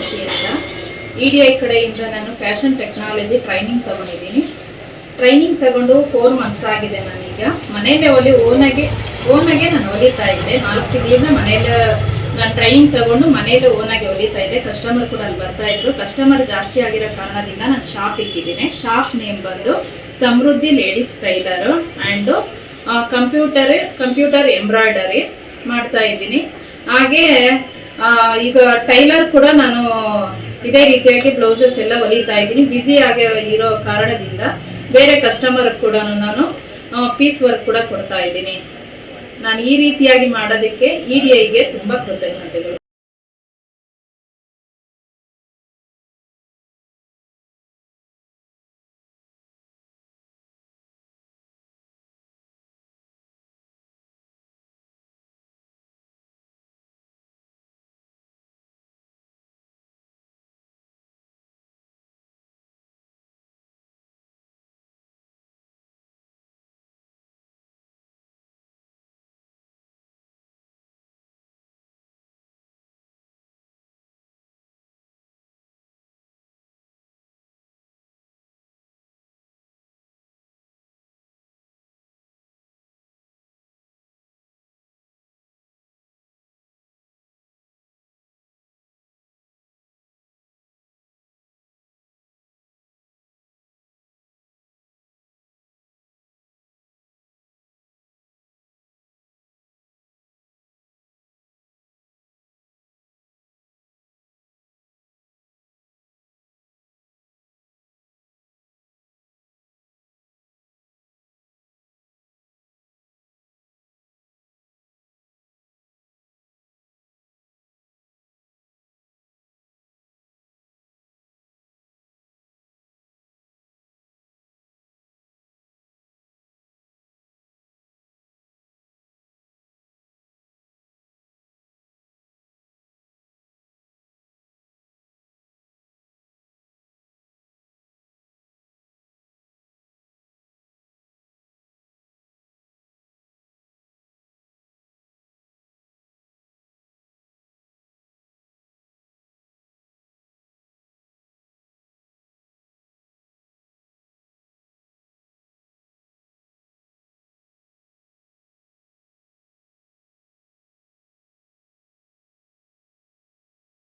ಪದ್ಮಾವತಿ ಅಂತ. EDI ಕಡೆಯಿಂದ ನಾನು ಫ್ಯಾಷನ್ ಟೆಕ್ನಾಲಜಿ ಟ್ರೈನಿಂಗ್ ತಗೊಂಡಿದ್ದೀನಿ. ಟ್ರೈನಿಂಗ್ ತಗೊಂಡು 4 ಮಂತ್ಸ್ ಆಗಿದೆ. ನಾನೀಗ ಮನೆಯಲ್ಲೇ ಓನಾಗೆ ನಾನು ಹೊಲಿತಾ ಇದ್ದೆ. 4 ತಿಂಗಳಿಂದ ಮನೆಯಲ್ಲೇ ನಾನು ಟ್ರೈನಿಂಗ್ ತಗೊಂಡು ಮನೆಯಲ್ಲೇ ಓನಾಗಿ ಹೊಲಿತಾ ಇದ್ದೆ. ಕಸ್ಟಮರ್ ಕೂಡ ಅಲ್ಲಿ ಬರ್ತಾ ಇದ್ರು. ಕಸ್ಟಮರ್ ಜಾಸ್ತಿ ಆಗಿರೋ ಕಾರಣದಿಂದ ನಾನು ಶಾಪ್ ಇಟ್ಟಿದ್ದೀನಿ. ಶಾಪ್ ನೇಮ್ ಬಂದು Samruddhi ladies tailor and computer embroidery ಮಾಡ್ತಾ ಇದ್ದೀನಿ. ಹಾಗೆ ಈಗ ಟೈಲರ್ ಕೂಡ ನಾನು ಇದೇ ರೀತಿಯಾಗಿ ಬ್ಲೌಸಸ್ ಎಲ್ಲ ಹೊಲಿತಾ ಇದ್ದೀನಿ. ಬ್ಯುಸಿ ಆಗಿ ಇರೋ ಕಾರಣದಿಂದ ಬೇರೆ ಕಸ್ಟಮರ್ ಕೂಡ ನಾನು ಪೀಸ್ ವರ್ಕ್ ಕೂಡ ಕೊಡ್ತಾ ಇದ್ದೀನಿ. ನಾನು ಈ ರೀತಿಯಾಗಿ ಮಾಡೋದಕ್ಕೆ EDIಗೆ ತುಂಬ ಕೃತಜ್ಞತೆಗಳು.